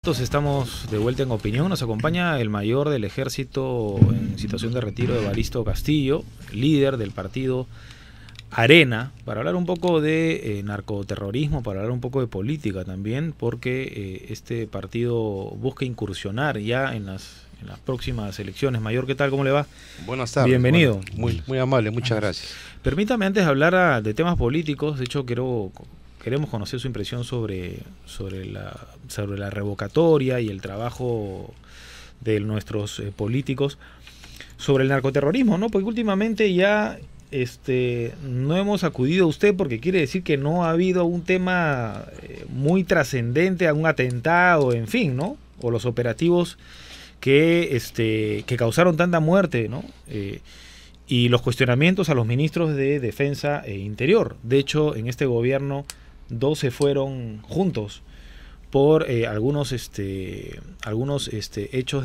Estamos de vuelta en Opinión. Nos acompaña el mayor del ejército en situación de retiro, Evaristo Castillo, líder del partido Arena, para hablar un poco de narcoterrorismo, para hablar un poco de política también, porque este partido busca incursionar ya en las próximas elecciones. Mayor, ¿qué tal? ¿Cómo le va? Buenas tardes. Bienvenido. Bueno, muy amable, muchas gracias. Permítame, antes de hablar de temas políticos, de hecho queremos conocer su impresión sobre la revocatoria y el trabajo de nuestros políticos sobre el narcoterrorismo, ¿no? Porque últimamente ya no hemos acudido a usted porque quiere decir que no ha habido un tema muy trascendente, un atentado, en fin, ¿no? O los operativos que causaron tanta muerte, ¿no? Y los cuestionamientos a los ministros de Defensa e Interior. De hecho, en este gobierno 2 se fueron juntos por algunos hechos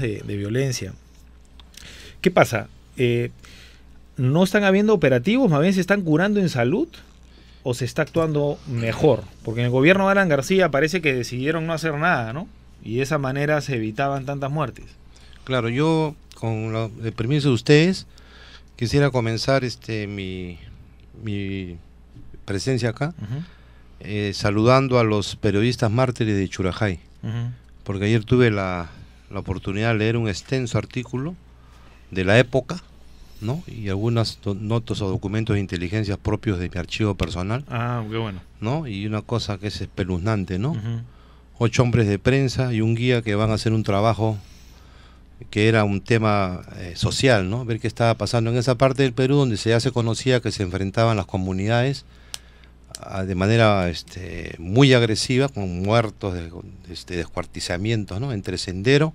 de violencia. ¿Qué pasa? ¿No están habiendo operativos? ¿Más bien se están curando en salud? ¿O se está actuando mejor? Porque en el gobierno de Alan García parece que decidieron no hacer nada, ¿no? Y de esa manera se evitaban tantas muertes. Claro, yo, con el permiso de ustedes, quisiera comenzar mi presencia acá, saludando a los periodistas mártires de Churajay, porque ayer tuve la oportunidad de leer un extenso artículo de la época, ¿no? Y algunas notas o documentos de inteligencia propios de mi archivo personal. Ah, qué bueno. ¿No? Y una cosa que es espeluznante, ¿no? 8 hombres de prensa y un guía que van a hacer un trabajo que era un tema social, ¿no? Ver qué estaba pasando en esa parte del Perú donde ya se conocía que se enfrentaban las comunidades de manera muy agresiva, con muertos, descuartizamientos, ¿no? Entre Sendero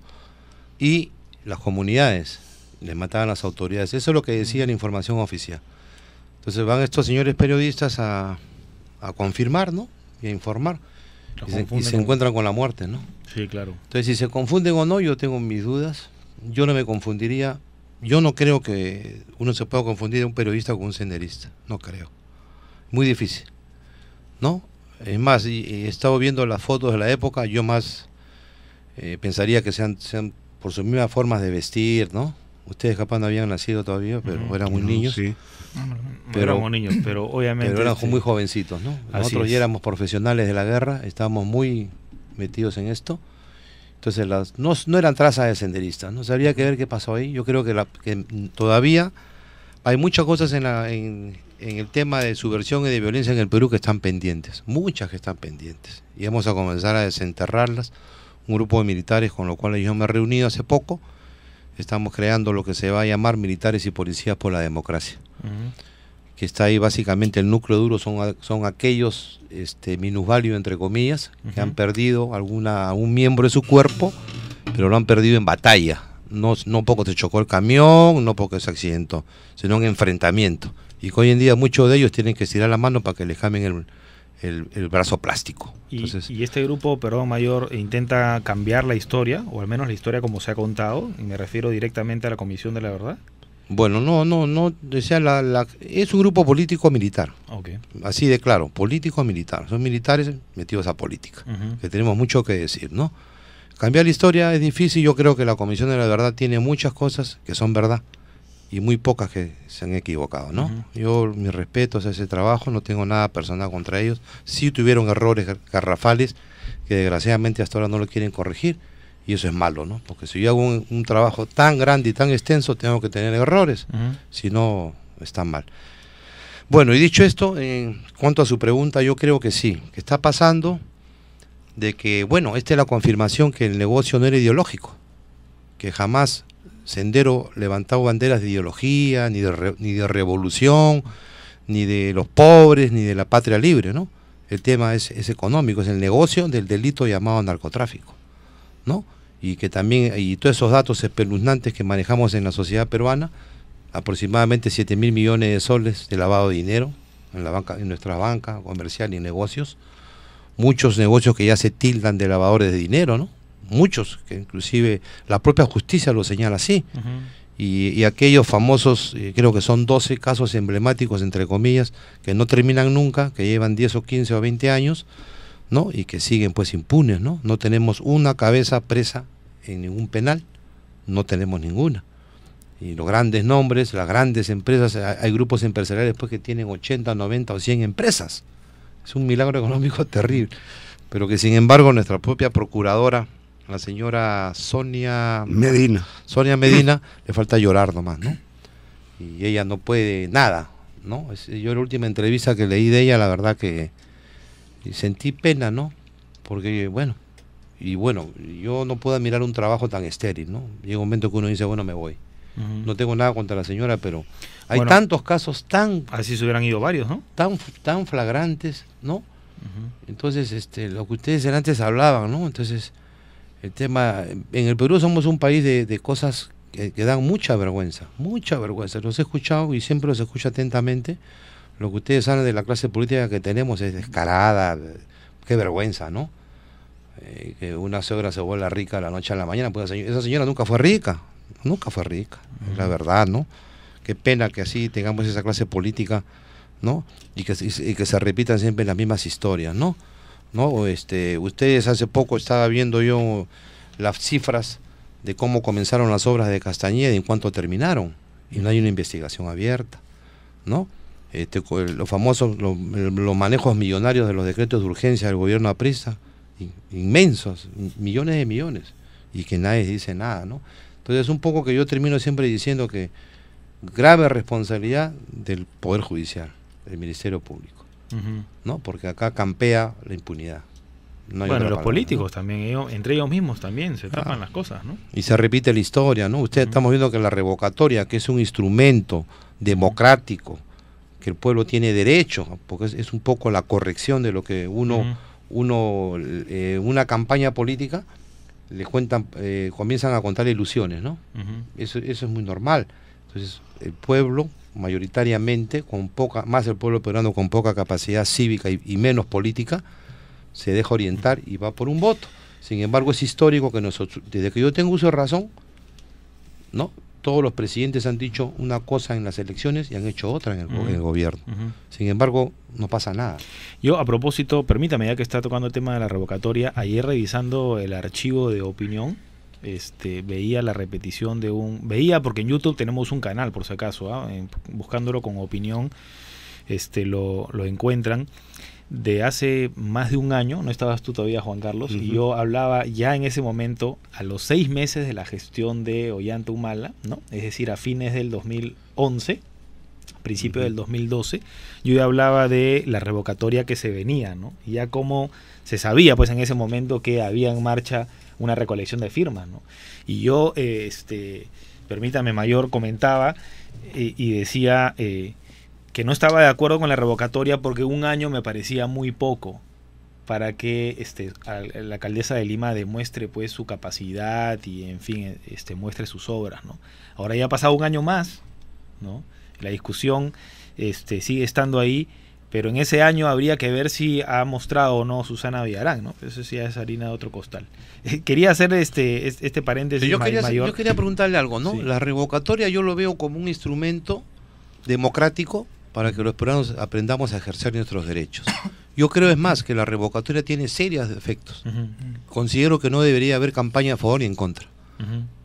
y las comunidades, les mataban las autoridades. Eso es lo que decía la información oficial. Entonces van estos señores periodistas a confirmar, ¿no? Y a informar. Y se encuentran con la muerte, ¿no? Sí, claro. Entonces, si se confunden o no, yo tengo mis dudas. Yo no me confundiría. Yo no creo que uno se pueda confundir a un periodista con un senderista. No creo. Muy difícil, ¿no? Es más, y he estado viendo las fotos de la época, yo más pensaría que sean por sus mismas formas de vestir, ¿no? Ustedes capaz no habían nacido todavía, pero eran muy niños. Sí. Pero éramos niños, pero obviamente... Pero eran muy jovencitos, ¿no? Nosotros ya éramos profesionales de la guerra, estábamos muy metidos en esto. Entonces no eran trazas de senderistas, ¿no? Habría que ver qué pasó ahí. Yo creo que todavía hay muchas cosas en el tema de subversión y de violencia en el Perú que están pendientes, muchas que están pendientes. Y vamos a comenzar a desenterrarlas. Un grupo de militares con los cuales yo me he reunido hace poco, estamos creando lo que se va a llamar Militares y Policías por la Democracia. Que está ahí básicamente el núcleo duro, son aquellos minusválidos, entre comillas, que han perdido algún miembro de su cuerpo, pero lo han perdido en batalla. No porque se chocó el camión, no porque se accidentó, sino en enfrentamiento. Y que hoy en día muchos de ellos tienen que estirar la mano para que les cambien el brazo plástico. Entonces, y este grupo, perdón, mayor, intenta cambiar la historia, o al menos la historia como se ha contado, y me refiero directamente a la Comisión de la Verdad. Bueno, no, decía es un grupo político-militar, así de claro, político-militar, son militares metidos a política, que tenemos mucho que decir, ¿no? Cambiar la historia es difícil. Yo creo que la Comisión de la Verdad tiene muchas cosas que son verdad y muy pocas que se han equivocado, ¿no? Yo, mis respetos a ese trabajo, no tengo nada personal contra ellos. Sí tuvieron errores garrafales que desgraciadamente hasta ahora no lo quieren corregir. Y eso es malo, ¿no? Porque si yo hago un trabajo tan grande y tan extenso, tengo que tener errores. Si no, está mal. Bueno, y dicho esto, en cuanto a su pregunta, yo creo que sí, que está pasando de que, bueno, esta es la confirmación que el negocio no era ideológico, que jamás Sendero levantaba banderas de ideología, ni de revolución, ni de los pobres, ni de la patria libre, ¿no? El tema es económico, es el negocio del delito llamado narcotráfico, ¿no? Y que también, y todos esos datos espeluznantes que manejamos en la sociedad peruana, aproximadamente 7.000 millones de soles de lavado de dinero en nuestra banca comercial y negocios, muchos negocios que ya se tildan de lavadores de dinero, ¿no? Muchos, que inclusive la propia justicia lo señala así, y aquellos famosos, creo que son 12 casos emblemáticos, entre comillas, que no terminan nunca, que llevan 10 o 15 o 20 años, ¿no? Y que siguen pues impunes, ¿no? No tenemos una cabeza presa en ningún penal, no tenemos ninguna. Y los grandes nombres, las grandes empresas, hay grupos empresariales pues que tienen 80, 90 o 100 empresas. Es un milagro económico terrible. Pero que sin embargo nuestra propia procuradora, la señora Sonia Medina, le falta llorar nomás, ¿no? Y ella no puede nada, ¿no? Yo la última entrevista que leí de ella, la verdad que sentí pena, ¿no? Porque bueno, yo no puedo admirar un trabajo tan estéril, ¿no? Llega un momento que uno dice, bueno, me voy. No tengo nada contra la señora, pero hay tantos casos tan... Así se hubieran ido varios, ¿no? Tan flagrantes, ¿no? Entonces, lo que ustedes antes hablaban, ¿no? Entonces, el tema... En el Perú somos un país de cosas que dan mucha vergüenza. Los he escuchado y siempre los escucho atentamente. Lo que ustedes saben de la clase política que tenemos es descarada. Qué vergüenza, ¿no? Que una suegra se vuelva rica de la noche a la mañana. Pues esa señora nunca fue rica. Es la verdad, ¿no? Qué pena que así tengamos esa clase política, ¿no? Y que se repitan siempre las mismas historias, ¿no? Ustedes hace poco estaba viendo yo las cifras de cómo comenzaron las obras de Castañeda y en cuánto terminaron, y no hay una investigación abierta, ¿no? Los famosos, los manejos millonarios de los decretos de urgencia del gobierno aprista, inmensos, millones de millones, y que nadie dice nada, ¿no? Entonces un poco que yo termino siempre diciendo que grave responsabilidad del Poder Judicial, del Ministerio Público, ¿no? Porque acá campea la impunidad. No hay los políticos, ¿no? También, entre ellos mismos también se tapan las cosas, ¿no? Y se repite la historia, ¿no? Estamos viendo que la revocatoria, que es un instrumento democrático, que el pueblo tiene derecho, porque es un poco la corrección de lo que una campaña política le cuentan, comienzan a contar ilusiones, ¿no? Eso es muy normal. Entonces el pueblo mayoritariamente, más el pueblo peruano con poca capacidad cívica y menos política, se deja orientar y va por un voto. Sin embargo, es histórico que nosotros, desde que yo tengo uso de razón, ¿no? Todos los presidentes han dicho una cosa en las elecciones y han hecho otra en el gobierno. Sin embargo, no pasa nada. Yo, a propósito, permítame, ya que está tocando el tema de la revocatoria, ayer revisando el archivo de opinión, veía la repetición de porque en YouTube tenemos un canal, por si acaso, buscándolo con opinión, lo encuentran, de hace más de un año. No estabas tú todavía, Juan Carlos, y yo hablaba ya en ese momento, a los 6 meses de la gestión de Ollanta Humala, ¿no? Es decir, a fines del 2011, principio del 2012, yo ya hablaba de la revocatoria que se venía, ¿no? Y ya como se sabía, pues en ese momento, que había en marcha una recolección de firmas, ¿no? Y yo, permítame, Mayor, comentaba y decía que no estaba de acuerdo con la revocatoria porque un año me parecía muy poco para que la alcaldesa de Lima demuestre pues su capacidad y en fin muestre sus obras, ¿no? Ahora ya ha pasado un año más, ¿no? La discusión sigue estando ahí, pero en ese año habría que ver si ha mostrado o no Susana Villarán, ¿no? Eso sí es harina de otro costal. Quería hacer este paréntesis mayor. Yo quería preguntarle algo, ¿no? Sí. La revocatoria yo lo veo como un instrumento democrático para que los peruanos aprendamos a ejercer nuestros derechos. Yo creo, es más, que la revocatoria tiene serios defectos. Considero que no debería haber campaña a favor y en contra.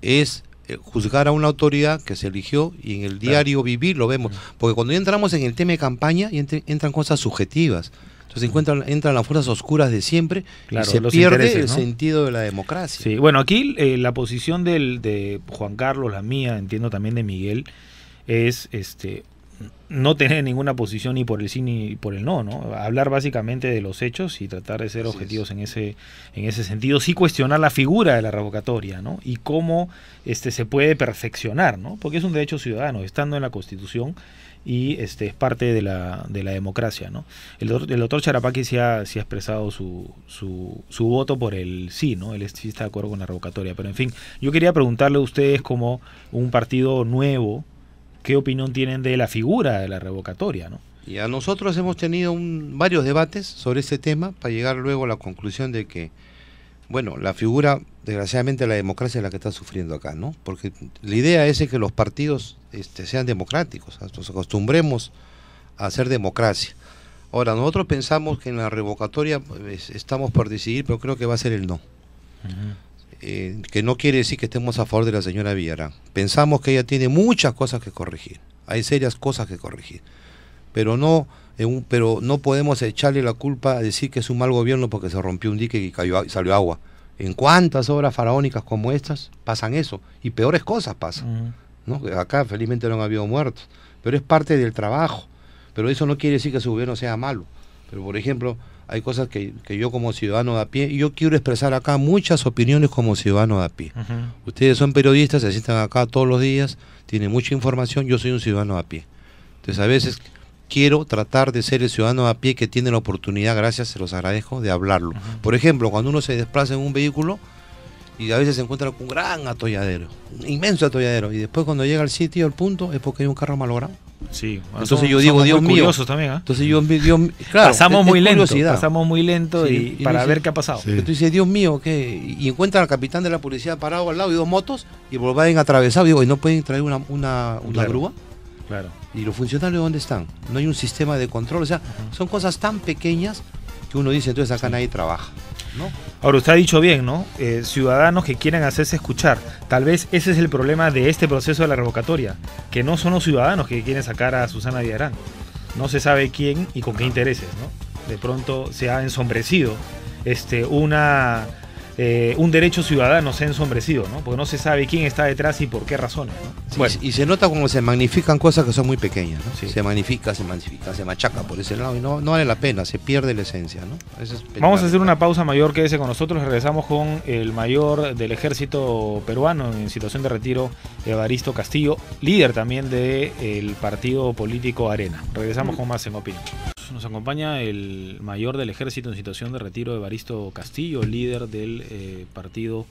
Es juzgar a una autoridad que se eligió y en el diario vivir lo vemos. Porque cuando ya entramos en el tema de campaña, entran cosas subjetivas. Entonces entran las fuerzas oscuras de siempre, claro, y se pierde el sentido de la democracia. Sí, bueno, aquí la posición de Juan Carlos, la mía, entiendo también de Miguel, es no tener ninguna posición ni por el sí ni por el no, ¿no? Hablar básicamente de los hechos y tratar de ser objetivos en ese sentido. Sí cuestionar la figura de la revocatoria, ¿no? Y cómo se puede perfeccionar, ¿no? Porque es un derecho ciudadano, estando en la Constitución, y es parte de la democracia, ¿no? El doctor Charapaqui sí ha expresado su voto por el sí, ¿no? Él sí está de acuerdo con la revocatoria. Pero en fin, yo quería preguntarle a ustedes, como un partido nuevo, ¿qué opinión tienen de la figura de la revocatoria, ¿no? Y a nosotros hemos tenido varios debates sobre este tema para llegar luego a la conclusión de que, bueno, la figura, desgraciadamente, la democracia es la que está sufriendo acá, ¿no? Porque la idea es que los partidos sean democráticos, nos acostumbremos a hacer democracia. Ahora, nosotros pensamos que en la revocatoria estamos por decidir, pero creo que va a ser el no. Que no quiere decir que estemos a favor de la señora Villarán. Pensamos que ella tiene muchas cosas que corregir, hay serias cosas que corregir, pero no podemos echarle la culpa a decir que es un mal gobierno porque se rompió un dique y salió agua. ¿En cuántas obras faraónicas como estas pasan eso? Y peores cosas pasan, ¿no? Acá felizmente no han habido muertos, pero es parte del trabajo. Pero eso no quiere decir que su gobierno sea malo. Pero por ejemplo, hay cosas que yo como ciudadano de a pie, y yo quiero expresar acá muchas opiniones como ciudadano de a pie. Ustedes son periodistas, se sientan acá todos los días, tienen mucha información, yo soy un ciudadano de a pie. Entonces a veces quiero tratar de ser el ciudadano de a pie que tiene la oportunidad, gracias, se los agradezco, de hablarlo. Por ejemplo, cuando uno se desplaza en un vehículo y a veces se encuentra con un gran atolladero, un inmenso atolladero, y después cuando llega al sitio, al punto, es porque hay un carro malogrado. Sí, bueno, entonces yo digo, Dios mío, también, ¿eh? Entonces claro, pasamos muy lento sí, para ver qué ha pasado. Sí. Entonces dice, Dios mío, ¿qué? Y encuentran al capitán de la policía parado al lado y dos motos y vuelven atravesados. Digo, ¿y no pueden traer una grúa? Claro. ¿Y los funcionarios dónde están? No hay un sistema de control. O sea, son cosas tan pequeñas que uno dice, entonces acá nadie trabaja, ¿no? Ahora, usted ha dicho bien, ¿no? Ciudadanos que quieren hacerse escuchar. Tal vez ese es el problema de este proceso de la revocatoria, que no son los ciudadanos que quieren sacar a Susana Villarán. No se sabe quién y con qué intereses, ¿no? De pronto se ha ensombrecido un derecho ciudadano se ha ensombrecido, ¿no? Porque no se sabe quién está detrás y por qué razones, ¿no? Sí, bueno, y se nota como se magnifican cosas que son muy pequeñas, ¿no? Sí. Se magnifica, se machaca por ese lado y no vale la pena, se pierde la esencia, ¿no? Vamos a hacer una pausa mayor, quédese con nosotros, regresamos con el mayor del ejército peruano en situación de retiro, Evaristo Castillo, líder también del partido político Arena. Regresamos con más en Opinión. Nos acompaña el mayor del ejército en situación de retiro, Evaristo Castillo, líder del partido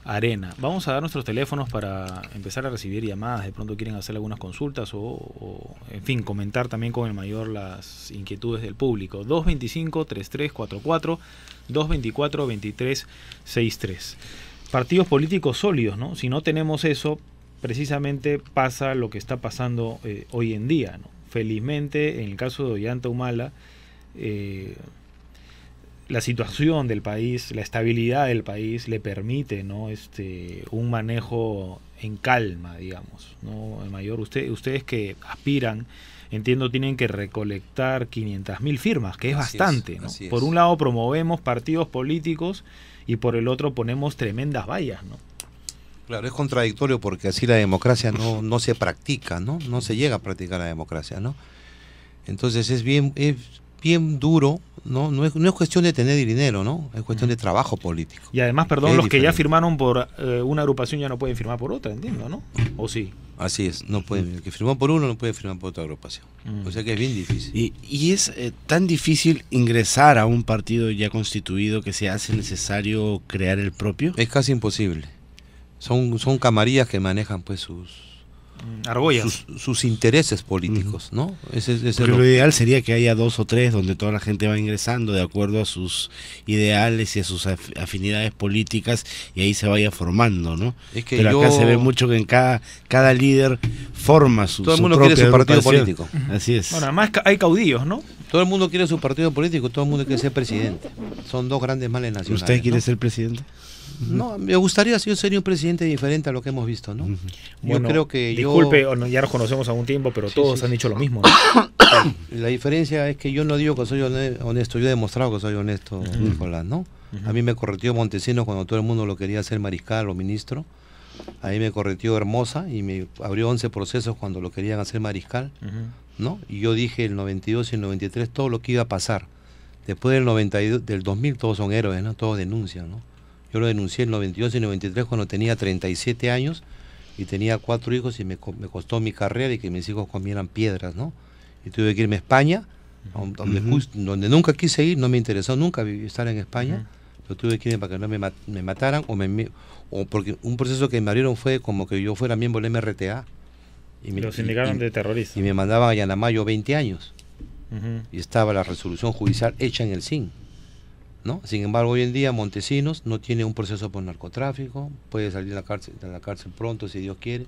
Arena. Vamos a dar nuestros teléfonos para empezar a recibir llamadas. De pronto quieren hacer algunas consultas o en fin, comentar también con el mayor las inquietudes del público. 225-3344, 224-2363. Partidos políticos sólidos, ¿no? Si no tenemos eso, precisamente pasa lo que está pasando hoy en día, ¿no? Felizmente, en el caso de Ollanta Humala, la situación del país, la estabilidad del país le permite, ¿no? Un manejo en calma, digamos, ¿no? El mayor, ustedes que aspiran, entiendo, tienen que recolectar 500.000 firmas, que es bastante, ¿no? Por un lado promovemos partidos políticos y por el otro ponemos tremendas vallas, ¿no? Claro, es contradictorio porque así la democracia no se practica, ¿no? No se llega a practicar la democracia, ¿no? Entonces es bien duro, ¿no? No es cuestión de tener dinero, ¿no? Es cuestión de trabajo político. Y además, perdón, los que ya firmaron por una agrupación ya no pueden firmar por otra, entiendo, ¿no? ¿O sí? Así es, no pueden. El que firmó por uno no puede firmar por otra agrupación. O sea que es bien difícil. Y es tan difícil ingresar a un partido ya constituido que se hace necesario crear el propio. Es casi imposible. Son camarillas que manejan pues sus intereses políticos, ¿no? Porque lo ideal sería que haya 2 o 3 donde toda la gente va ingresando de acuerdo a sus ideales y a sus afinidades políticas y ahí se vaya formando, ¿no? Pero acá se ve mucho que en cada líder forma su todo el mundo quiere su partido político. Así es. Bueno, además hay caudillos, ¿no? Todo el mundo quiere su partido político, todo el mundo quiere ser presidente. Son dos grandes males nacionales. ¿Usted quiere ¿no? ser presidente? No, me gustaría, si yo sería un presidente diferente a lo que hemos visto, ¿no? Bueno, yo creo que disculpe, ya nos conocemos hace un tiempo, pero todos han dicho lo mismo, ¿no? La diferencia es que yo no digo que soy honesto, yo he demostrado que soy honesto, Nicolás, ¿no? A mí me correteó Montesinos cuando todo el mundo lo quería hacer mariscal o ministro. A mí me correteó Hermosa y me abrió 11 procesos cuando lo querían hacer mariscal, ¿no? Y yo dije el 92 y el 93 todo lo que iba a pasar. Después del 2000 todos son héroes, ¿no? Todos denuncian, ¿no? Yo lo denuncié en el 92 y el 93 cuando tenía 37 años y tenía 4 hijos y me costó mi carrera y que mis hijos comieran piedras, ¿no? Y tuve que irme a España, donde nunca quise ir, no me interesó nunca estar en España, pero tuve que irme para que no me mataran o porque un proceso que me abrieron fue como que yo fuera miembro del MRTA. Y los indicaron de terrorista. Y me mandaban a Yanamayo 20 años. Y estaba la resolución judicial hecha en el CIN, ¿no? Sin embargo, hoy en día Montesinos no tiene un proceso por narcotráfico, puede salir de la cárcel pronto si Dios quiere,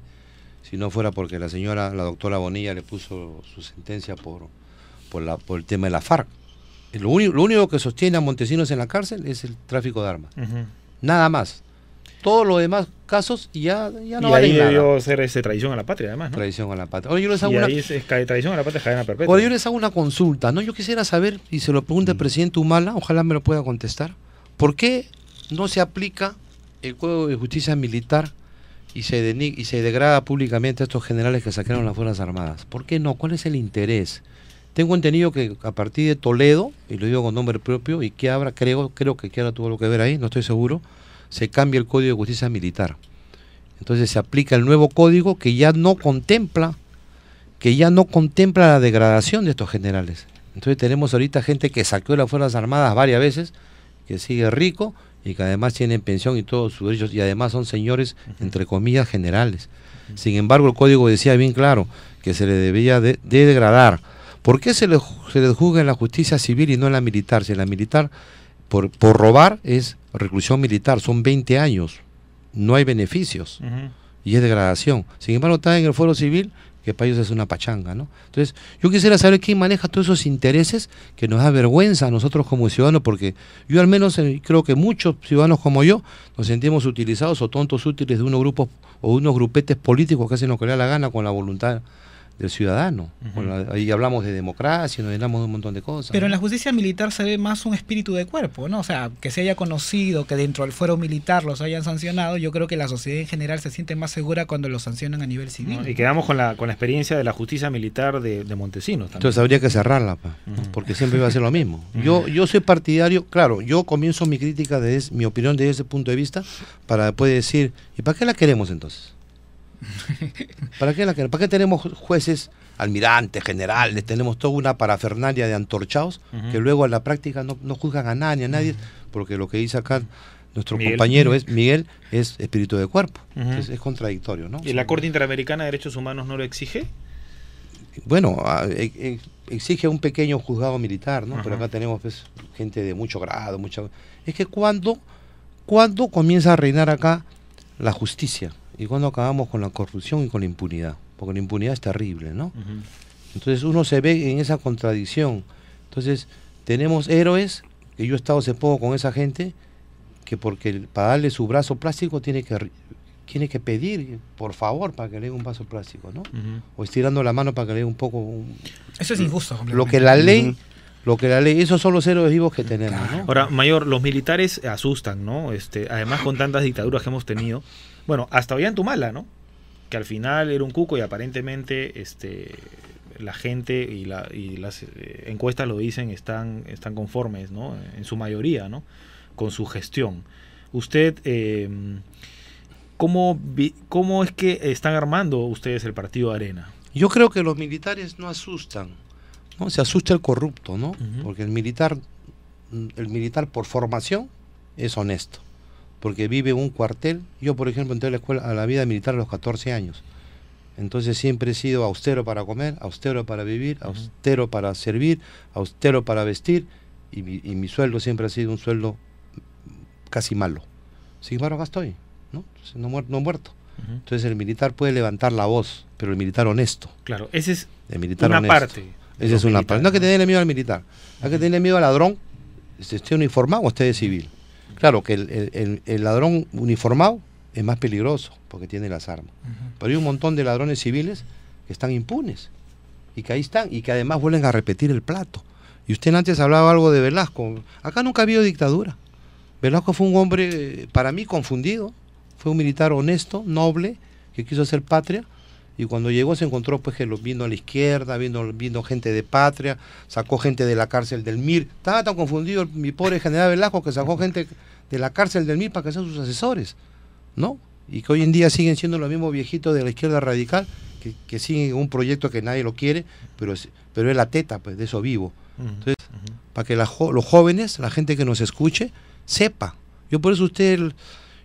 si no fuera porque la doctora Bonilla le puso su sentencia por el tema de la FARC, Lo único que sostiene a Montesinos en la cárcel es el tráfico de armas. Nada más. Todos los demás casos ya no valen nada. Y ahí debió ser traición a la patria, además, ¿no? Traición a la patria. Ahora, yo les hago ahí es traición a la patria, cadena perpetua. Ahora yo les hago una consulta, ¿no? Yo quisiera saber, y se lo pregunta el presidente Humala, ojalá me lo pueda contestar, ¿por qué no se aplica el Código de Justicia Militar y se degrada públicamente a estos generales que saquearon las Fuerzas Armadas? ¿Por qué no? ¿Cuál es el interés? Tengo entendido que a partir de Toledo, y lo digo con nombre propio, y que habrá, creo que Quiabra tuvo algo que ver ahí, no estoy seguro, se cambia el Código de Justicia Militar. Entonces se aplica el nuevo código que ya no contempla la degradación de estos generales. Entonces tenemos ahorita gente que saqueó las Fuerzas Armadas varias veces, que sigue rico y que además tienen pensión y todos sus derechos, y además son señores, entre comillas, generales. Sin embargo, el código decía bien claro que se le debía de degradar. ¿Por qué se le juzga en la justicia civil y no en la militar? Si en la militar, por robar, es reclusión militar, son 20 años, no hay beneficios, y es degradación. Sin embargo, está en el fuero civil, que para ellos es una pachanga, ¿no? Entonces, yo quisiera saber quién maneja todos esos intereses que nos da vergüenza a nosotros como ciudadanos, porque yo al menos creo que muchos ciudadanos como yo nos sentimos utilizados o tontos útiles de unos grupos o unos grupetes políticos que hacen lo que le da la gana con la voluntad del ciudadano. Ahí hablamos de democracia, nos hablamos de un montón de cosas. Pero en la justicia militar se ve más un espíritu de cuerpo, ¿no? O sea, que se haya conocido, que dentro del fuero militar los hayan sancionado, yo creo que la sociedad en general se siente más segura cuando los sancionan a nivel civil. Y quedamos con la experiencia de la justicia militar de Montesinos también. Entonces habría que cerrarla, ¿no? Porque siempre iba a ser lo mismo. Yo soy partidario, claro, yo comienzo mi crítica, mi opinión desde ese punto de vista, para después decir, ¿y para qué la queremos entonces? ¿Para qué tenemos jueces, almirantes, generales? Tenemos toda una parafernalia de antorchados que luego en la práctica no juzgan a nadie, porque lo que dice acá nuestro compañero Miguel es espíritu de cuerpo. Entonces es contradictorio, ¿no? ¿Y la Corte Interamericana de Derechos Humanos no lo exige? Bueno, exige un pequeño juzgado militar, ¿no? Pero acá tenemos pues, gente de mucho grado, Es que ¿cuándo comienza a reinar acá la justicia? Y cuando acabamos con la corrupción y con la impunidad, porque la impunidad es terrible, ¿no? Entonces uno se ve en esa contradicción. Entonces tenemos héroes, que yo he estado hace poco con esa gente, que para darle su brazo plástico tiene que pedir, por favor, para que le dé un vaso plástico, ¿no? O estirando la mano para que le dé un poco... Eso es injusto. Lo que la ley... esos son los héroes vivos que tenemos, ¿no? Ahora, Mayor, los militares asustan, ¿no? Además con tantas dictaduras que hemos tenido, bueno, hasta Ollantumala, ¿no? Que al final era un cuco y aparentemente la gente y las encuestas lo dicen, están conformes, ¿no? En su mayoría, ¿no? Con su gestión. Usted, ¿cómo es que están armando ustedes el partido de Arena? Yo creo que los militares no asustan, ¿no? Se asusta el corrupto, ¿no? Porque el militar por formación es honesto, porque vive en un cuartel. Yo, por ejemplo, entré a la vida militar a los 14 años. Entonces siempre he sido austero para comer, austero para vivir, austero para servir, austero para vestir, y mi sueldo siempre ha sido un sueldo casi malo. Sin embargo, acá estoy, ¿no? Entonces, no he muerto. Entonces el militar puede levantar la voz, pero el militar honesto. Claro, ese es el militar una honesto. parte. Esa es una parte. No hay que tenerle miedo al militar, hay que tenerle miedo al ladrón, esté uniformado o esté de civil. Claro que el ladrón uniformado es más peligroso porque tiene las armas. Pero hay un montón de ladrones civiles que están impunes y que ahí están y que además vuelven a repetir el plato. Y usted antes hablaba algo de Velasco. Acá nunca ha habido dictadura. Velasco fue un hombre, para mí, confundido. Fue un militar honesto, noble, que quiso hacer patria. Y cuando llegó se encontró pues que vino a la izquierda, vino gente de patria, sacó gente de la cárcel del MIR. Estaba tan confundido mi pobre general Velasco que sacó gente de la cárcel del MIR para que sean sus asesores, ¿no? Y que hoy en día siguen siendo los mismos viejitos de la izquierda radical, que siguen un proyecto que nadie lo quiere, pero es la teta, pues de eso vivo. Entonces, para que los jóvenes, la gente que nos escuche, sepa. Yo por eso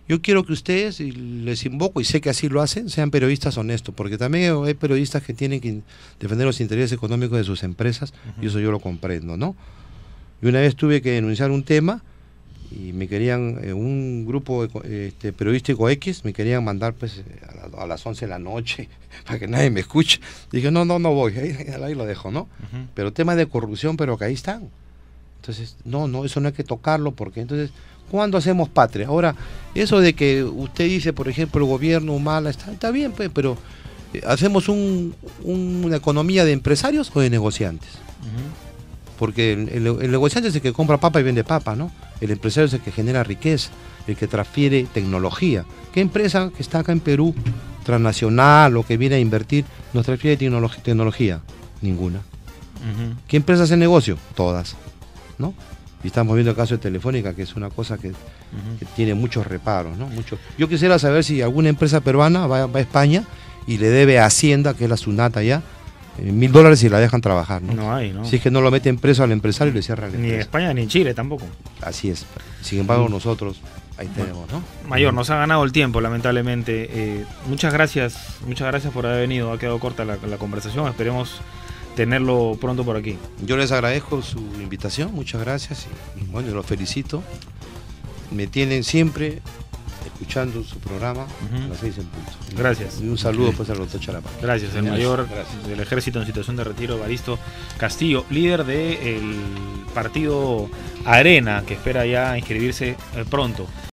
yo quiero que ustedes, y les invoco, y sé que así lo hacen, sean periodistas honestos, porque también hay periodistas que tienen que defender los intereses económicos de sus empresas, y eso yo lo comprendo, ¿no? Y una vez tuve que denunciar un tema, y me querían, un grupo periodístico X, me querían mandar pues a las 11 de la noche, para que nadie me escuche. Dije, no voy, ahí lo dejo, ¿no? Pero temas de corrupción, pero que ahí están. Entonces, no, eso no hay que tocarlo, porque entonces, ¿cuándo hacemos patria? Ahora, eso de que usted dice, por ejemplo, el gobierno mala, está bien, pues, pero ¿hacemos una economía de empresarios o de negociantes? Porque el negociante es el que compra papa y vende papa, ¿no? El empresario es el que genera riqueza, el que transfiere tecnología. ¿Qué empresa que está acá en Perú, transnacional o que viene a invertir, nos transfiere tecnología? Ninguna. ¿Qué empresa hace negocio? Todas, ¿no? Y estamos viendo el caso de Telefónica, que es una cosa que tiene muchos reparos, ¿no? Yo quisiera saber si alguna empresa peruana va a España y le debe a Hacienda, que es la SUNAT allá, $1.000 y la dejan trabajar, ¿no? No hay, ¿no? Si es que no lo meten preso al empresario y le cierran la empresa. Ni en España ni en Chile tampoco. Así es. Sin embargo, nosotros ahí tenemos, ¿no? Mayor, nos ha ganado el tiempo, lamentablemente. Muchas gracias por haber venido. Ha quedado corta la conversación. Esperemos tenerlo pronto por aquí. Yo les agradezco su invitación, muchas gracias y bueno, los felicito. Me tienen siempre escuchando su programa a las 6 en punto. Gracias. Y un saludo pues al doctor Charapa. Gracias, el mayor del Ejército en situación de retiro, Evaristo Castillo, líder del partido Arena, que espera ya inscribirse pronto